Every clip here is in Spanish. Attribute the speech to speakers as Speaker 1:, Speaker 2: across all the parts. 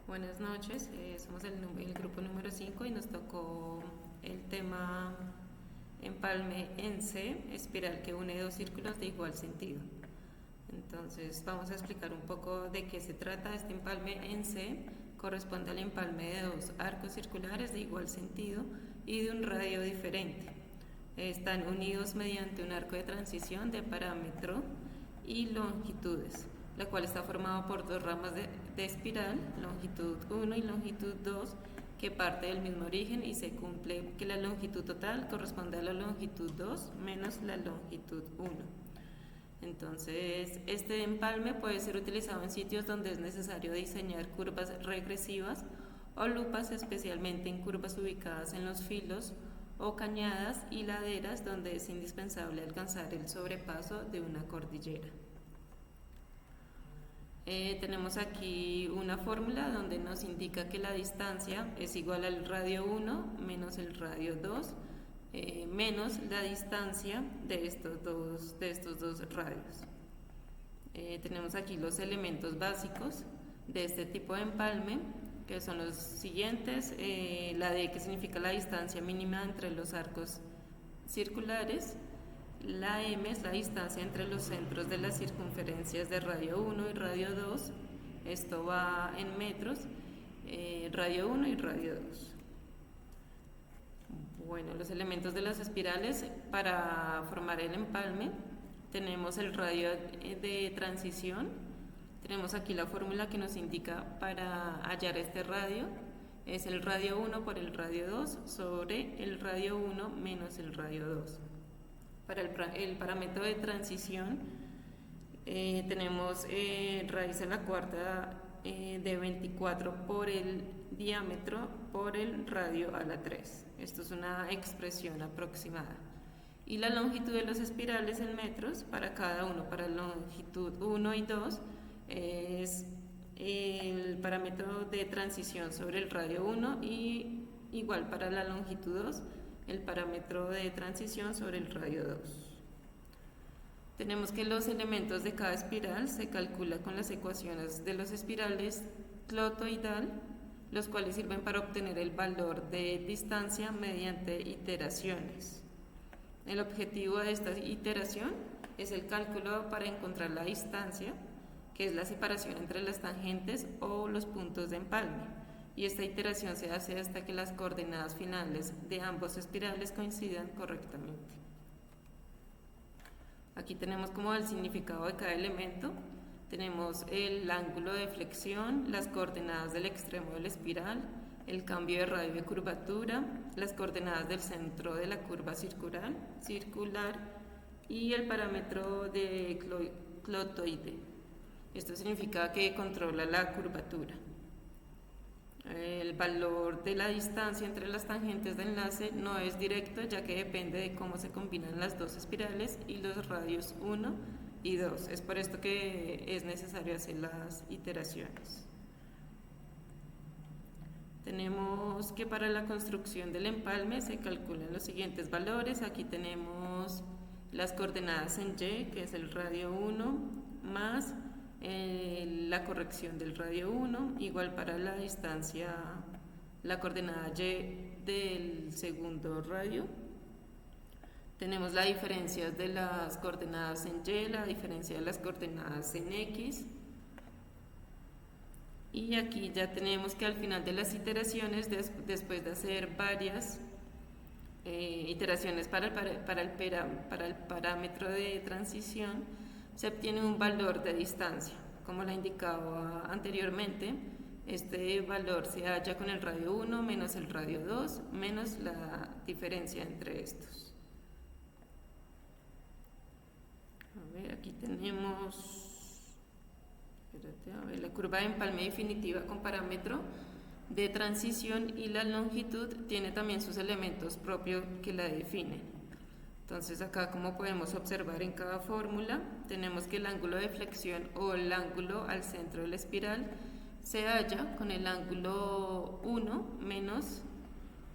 Speaker 1: Buenas noches, somos el grupo número 5 y nos tocó el tema empalme en C, espiral que une dos círculos de igual sentido. Entonces vamos a explicar un poco de qué se trata. Este empalme en C corresponde al empalme de dos arcos circulares de igual sentido y de un radio diferente. Están unidos mediante un arco de transición de parámetro y longitudes, la cual está formado por dos ramas de espiral, longitud 1 y longitud 2, que parte del mismo origen y se cumple que la longitud total corresponde a la longitud 2 menos la longitud 1. Entonces, este empalme puede ser utilizado en sitios donde es necesario diseñar curvas regresivas o lupas, especialmente en curvas ubicadas en los filos o cañadas y laderas donde es indispensable alcanzar el sobrepaso de una cordillera. Tenemos aquí una fórmula donde nos indica que la distancia es igual al radio 1 menos el radio 2 menos la distancia de estos dos radios. Tenemos aquí los elementos básicos de este tipo de empalme, que son los siguientes: la D, que significa la distancia mínima entre los arcos circulares. La M es la distancia entre los centros de las circunferencias de radio 1 y radio 2. Esto va en metros, radio 1 y radio 2. Bueno, los elementos de las espirales para formar el empalme: tenemos el radio de transición. Tenemos aquí la fórmula que nos indica para hallar este radio. Es el radio 1 por el radio 2 sobre el radio 1 menos el radio 2. Para el parámetro de transición tenemos raíz a la cuarta de 24 por el diámetro por el radio a la 3. Esto es una expresión aproximada. Y la longitud de los espirales en metros para cada uno, para la longitud 1 y 2, es el parámetro de transición sobre el radio 1 y igual para la longitud 2, el parámetro de transición sobre el radio 2. Tenemos que los elementos de cada espiral se calcula con las ecuaciones de los espirales clotoidal, los cuales sirven para obtener el valor de distancia mediante iteraciones. El objetivo de esta iteración es el cálculo para encontrar la distancia, que es la separación entre las tangentes o los puntos de empalme. Y esta iteración se hace hasta que las coordenadas finales de ambos espirales coincidan correctamente. Aquí tenemos como el significado de cada elemento. Tenemos el ángulo de flexión, las coordenadas del extremo de la espiral, el cambio de radio de curvatura, las coordenadas del centro de la curva circular y el parámetro de clotoide. Esto significa que controla la curvatura. El valor de la distancia entre las tangentes de enlace no es directo, ya que depende de cómo se combinan las dos espirales y los radios 1 y 2. Es por esto que es necesario hacer las iteraciones. Tenemos que para la construcción del empalme se calculan los siguientes valores. Aquí tenemos las coordenadas en Y, que es el radio 1, más la corrección del radio 1, igual para la distancia, la coordenada Y del segundo radio. Tenemos la diferencia de las coordenadas en Y, la diferencia de las coordenadas en X. Y aquí ya tenemos que al final de las iteraciones, después de hacer varias iteraciones para el parámetro de transición, se obtiene un valor de distancia. Como la indicaba anteriormente, este valor se halla con el radio 1 menos el radio 2 menos la diferencia entre estos. A ver, aquí tenemos la curva de empalme definitiva con parámetro de transición, y la longitud tiene también sus elementos propios que la definen. Entonces acá, como podemos observar en cada fórmula, tenemos que el ángulo de flexión o el ángulo al centro de la espiral se halla con el ángulo 1 menos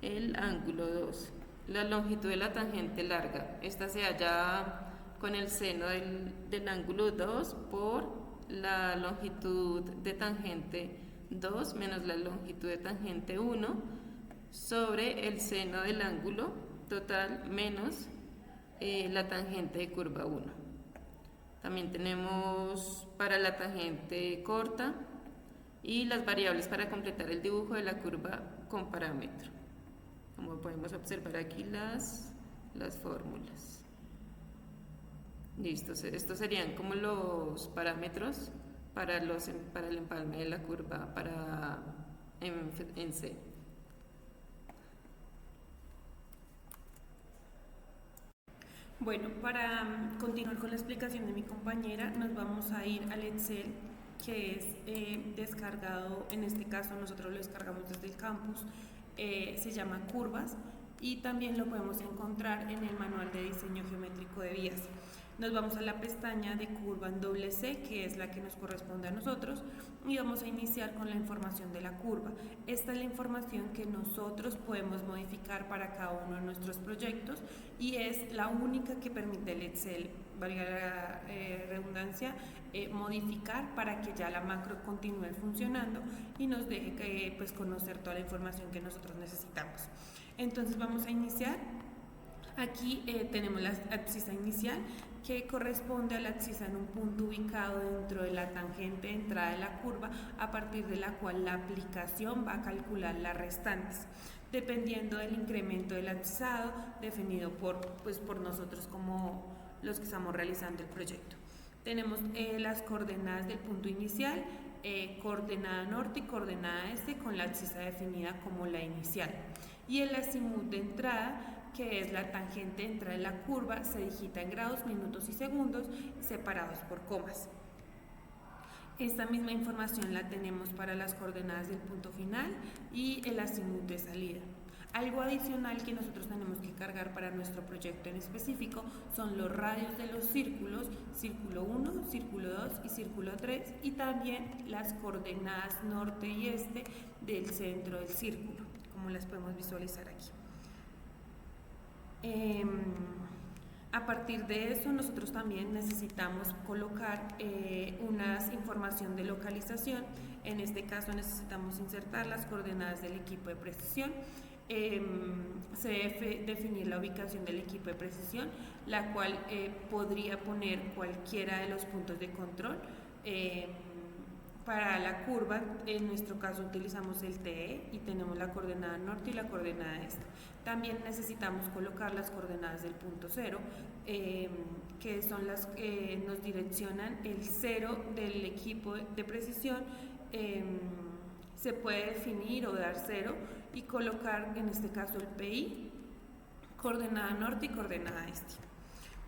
Speaker 1: el ángulo 2. La longitud de la tangente larga, esta se halla con el seno del ángulo 2 por la longitud de tangente 2 menos la longitud de tangente 1 sobre el seno del ángulo total menos la tangente de curva 1. También tenemos para la tangente corta y las variables para completar el dibujo de la curva con parámetro. Como podemos observar aquí las fórmulas. Listo, estos serían como los parámetros para el empalme de la curva en C.
Speaker 2: Bueno, para continuar con la explicación de mi compañera, nos vamos a ir al Excel, que es descargado. En este caso nosotros lo descargamos desde el campus, se llama Curvas, y también lo podemos encontrar en el manual de diseño geométrico de vías. Nos vamos a la pestaña de curva en doble C, que es la que nos corresponde a nosotros, y vamos a iniciar con la información de la curva. Esta es la información que nosotros podemos modificar para cada uno de nuestros proyectos, y es la única que permite el Excel, valga la redundancia, modificar para que ya la macro continúe funcionando y nos deje pues conocer toda la información que nosotros necesitamos. Entonces vamos a iniciar. Aquí tenemos la abscisa inicial, que corresponde a la abscisa en un punto ubicado dentro de la tangente de entrada de la curva, a partir de la cual la aplicación va a calcular las restantes, dependiendo del incremento del abscisado definido por nosotros como los que estamos realizando el proyecto. Tenemos las coordenadas del punto inicial, coordenada norte y coordenada este, con la abscisa definida como la inicial. Y el azimut de entrada, que es la tangente de entrada de la curva, se digita en grados, minutos y segundos, separados por comas. Esta misma información la tenemos para las coordenadas del punto final y el azimut de salida. Algo adicional que nosotros tenemos que cargar para nuestro proyecto en específico son los radios de los círculos, círculo 1, círculo 2 y círculo 3, y también las coordenadas norte y este del centro del círculo, como las podemos visualizar aquí. A partir de eso, nosotros también necesitamos colocar una información de localización. En este caso necesitamos insertar las coordenadas del equipo de precisión. Se debe definir la ubicación del equipo de precisión, la cual podría poner cualquiera de los puntos de control. Para la curva, en nuestro caso utilizamos el TE y tenemos la coordenada norte y la coordenada este. También necesitamos colocar las coordenadas del punto 0, que son las que nos direccionan el 0 del equipo de precisión. Se puede definir o dar 0 y colocar en este caso el PI, coordenada norte y coordenada este.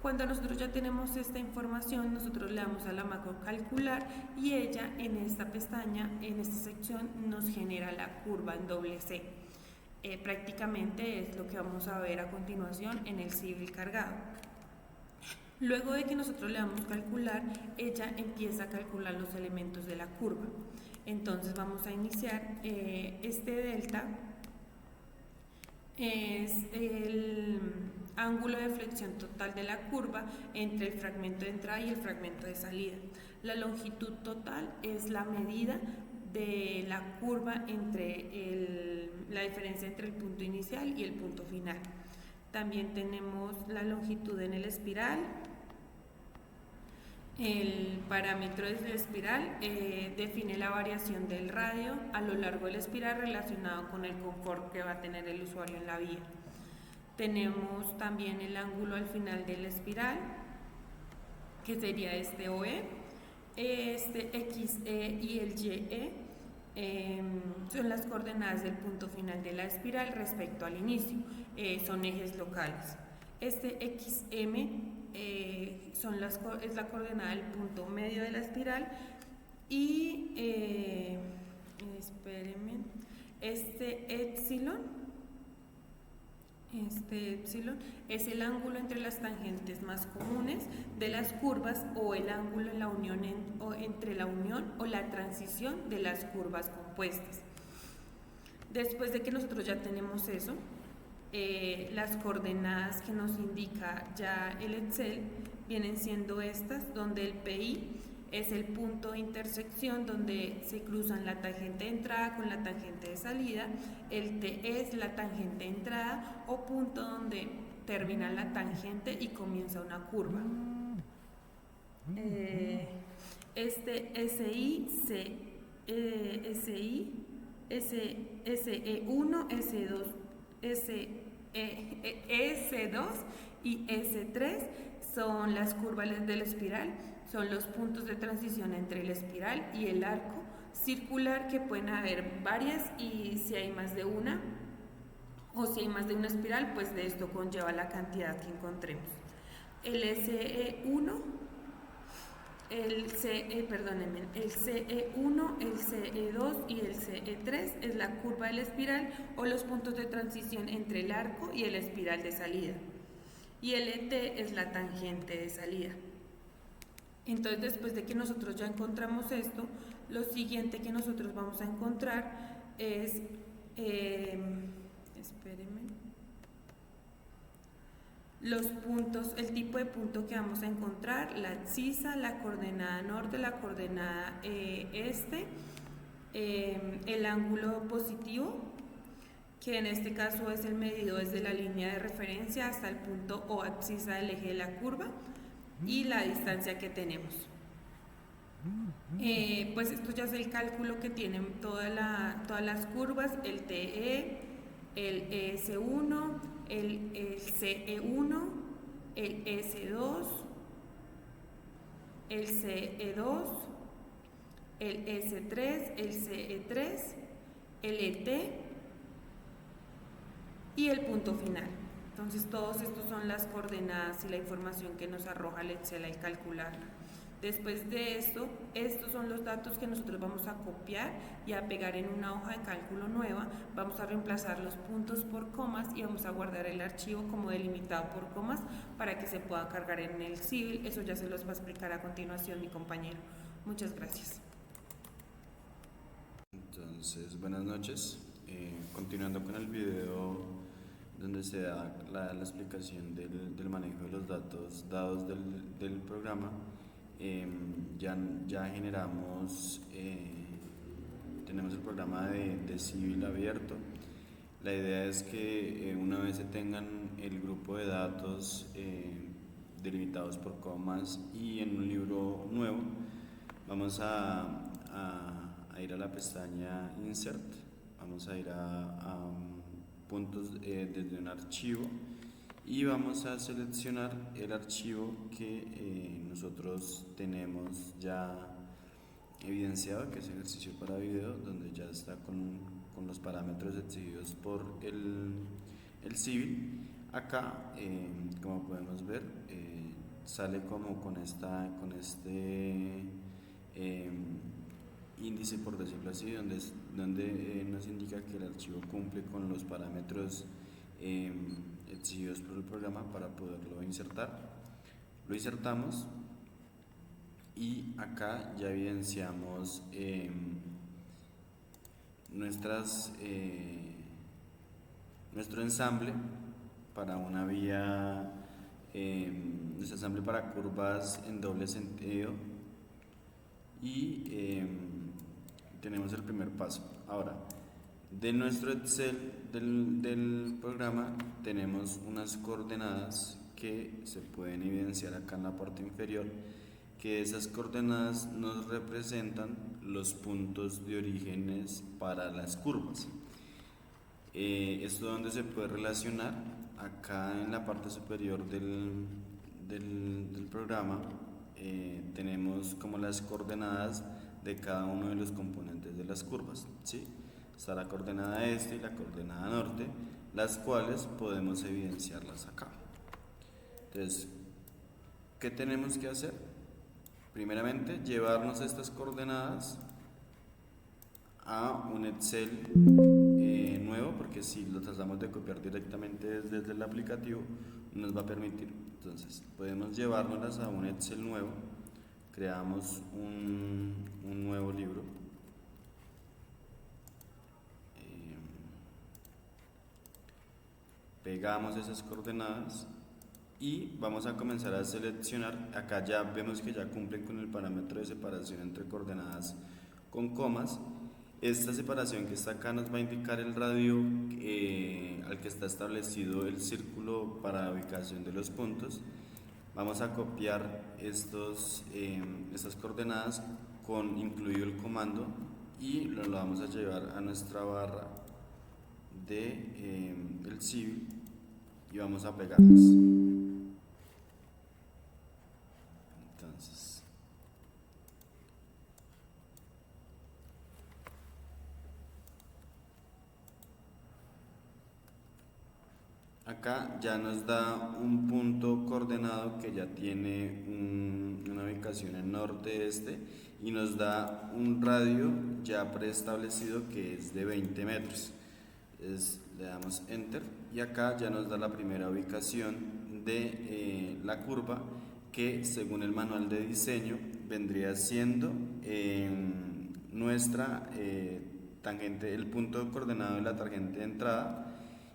Speaker 2: Cuando nosotros ya tenemos esta información, nosotros le damos a la macro calcular, y ella en esta pestaña, en esta sección, nos genera la curva en doble C. Prácticamente es lo que vamos a ver a continuación en el civil cargado. Luego de que nosotros le damos calcular, ella empieza a calcular los elementos de la curva. Entonces vamos a iniciar. Este delta es el ángulo de flexión total de la curva entre el fragmento de entrada y el fragmento de salida. La longitud total es la medida de la curva entre la diferencia entre el punto inicial y el punto final. También tenemos la longitud en el espiral. El parámetro de la espiral define la variación del radio a lo largo de la espiral relacionado con el confort que va a tener el usuario en la vía. Tenemos también el ángulo al final de la espiral, que sería este OE, este XE y el YE. Son las coordenadas del punto final de la espiral respecto al inicio, son ejes locales. Este XM es la coordenada del punto medio de la espiral, y este epsilon es el ángulo entre las tangentes más comunes de las curvas, o el ángulo en la unión entre la unión o la transición de las curvas compuestas. Después de que nosotros ya tenemos eso, las coordenadas que nos indica ya el Excel vienen siendo estas, donde el PI es el punto de intersección donde se cruzan la tangente de entrada con la tangente de salida. El T es la tangente de entrada o punto donde termina la tangente y comienza una curva. Este SI, SE1, S2, S2 y S3 son las curvas de la espiral, son los puntos de transición entre la espiral y el arco circular, que pueden haber varias, y si hay más de una o si hay más de una espiral, pues de esto conlleva la cantidad que encontremos. El SE1, el CE1, el CE2 y el CE3 es la curva de la espiral o los puntos de transición entre el arco y el espiral de salida. Y el ET es la tangente de salida. Entonces, después de que nosotros ya encontramos esto, lo siguiente que nosotros vamos a encontrar es, espérenme, los puntos, el tipo de punto que vamos a encontrar, la abscisa, la coordenada norte, la coordenada este, el ángulo positivo, que en este caso es el medido desde la línea de referencia hasta el punto o abscisa del eje de la curva, y la distancia que tenemos. Pues esto ya es el cálculo que tienen todas las curvas, el TE, el ES1, el CE1, el S2, el CE2, el S3, el CE3, el ET y el punto final. Entonces todos estos son las coordenadas y la información que nos arroja el Excel al calcularla. Después de esto, estos son los datos que nosotros vamos a copiar y a pegar en una hoja de cálculo nueva. Vamos a reemplazar los puntos por comas y vamos a guardar el archivo como delimitado por comas para que se pueda cargar en el Civil. Eso ya se los va a explicar a continuación mi compañero. Muchas gracias.
Speaker 3: Entonces, buenas noches. Continuando con el video donde se da la explicación del manejo de los datos dados del programa, ya generamos, tenemos el programa de Civil abierto. La idea es que una vez se tengan el grupo de datos delimitados por comas y en un libro nuevo, vamos a ir a la pestaña Insert, vamos a ir a puntos desde un archivo y vamos a seleccionar el archivo que nosotros tenemos ya evidenciado, que es ejercicio para video, donde ya está con los parámetros exigidos por el Civil. Acá, como podemos ver, sale como con este índice, por decirlo así, donde nos indica que el archivo cumple con los parámetros exigidos por el programa para poderlo insertar. Lo insertamos y acá ya evidenciamos nuestro ensamble para una vía, nuestro ensamble para curvas en doble sentido, y tenemos el primer paso. Ahora, de nuestro Excel del programa tenemos unas coordenadas que se pueden evidenciar acá en la parte inferior, que esas coordenadas nos representan los puntos de orígenes para las curvas. Esto donde se puede relacionar, acá en la parte superior del programa tenemos como las coordenadas de cada uno de los componentes de las curvas, ¿sí? Está la coordenada este y la coordenada norte, las cuales podemos evidenciarlas acá. Entonces, ¿qué tenemos que hacer? Primeramente, llevarnos estas coordenadas a un Excel nuevo, porque si lo tratamos de copiar directamente desde el aplicativo, no nos va a permitir. Entonces, podemos llevárnoslas a un Excel nuevo. Creamos un nuevo libro. Pegamos esas coordenadas y vamos a comenzar a seleccionar. Acá ya vemos que ya cumplen con el parámetro de separación entre coordenadas con comas. Esta separación que está acá nos va a indicar el radio al que está establecido el círculo para la ubicación de los puntos. Vamos a copiar estas coordenadas con incluido el comando y lo vamos a llevar a nuestra barra de el civil y vamos a pegarlas. Entonces, acá ya nos da un punto coordenado que ya tiene una ubicación en norte-este y nos da un radio ya preestablecido que es de 20 metros. Le damos enter y acá ya nos da la primera ubicación de la curva, que según el manual de diseño vendría siendo nuestra tangente, el punto coordenado de la tangente de entrada,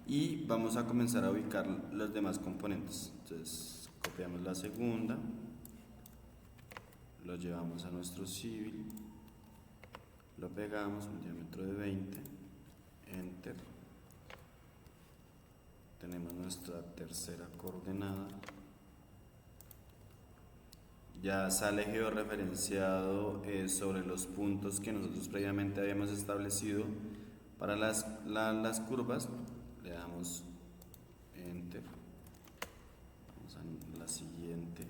Speaker 3: y vamos a comenzar a ubicar los demás componentes. Entonces copiamos la segunda, lo llevamos a nuestro civil, lo pegamos, un diámetro de 20, enter. Tenemos nuestra tercera coordenada, ya sale georreferenciado sobre los puntos que nosotros previamente habíamos establecido para las curvas. Le damos enter, vamos a la siguiente,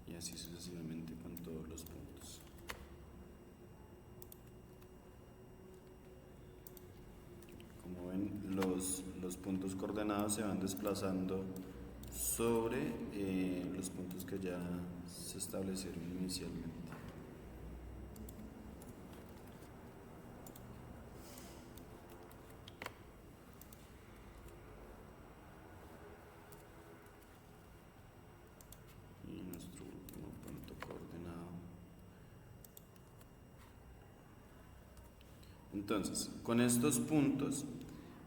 Speaker 3: y así sucesivamente con todos los puntos. Como ven, los puntos coordenados se van desplazando sobre los puntos que ya se establecieron inicialmente. Y nuestro último punto coordenado. Entonces, con estos puntos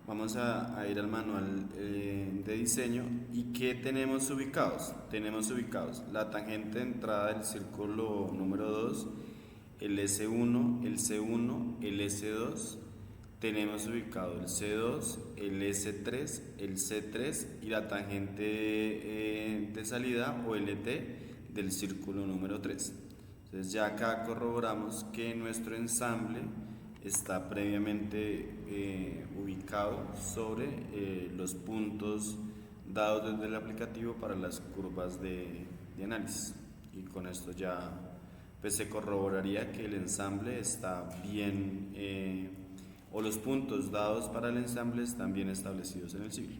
Speaker 3: vamos a ir al manual de diseño. ¿Y qué tenemos ubicados? Tenemos ubicados la tangente de entrada del círculo número 2, el S1, el C1, el S2. Tenemos ubicado el C2, el S3, el C3 y la tangente de salida o LT del círculo número 3. Entonces ya acá corroboramos que nuestro ensamble está previamente ubicado sobre los puntos dados desde el aplicativo para las curvas de análisis, y con esto ya pues se corroboraría que el ensamble está bien o los puntos dados para el ensamble están bien establecidos en el civil.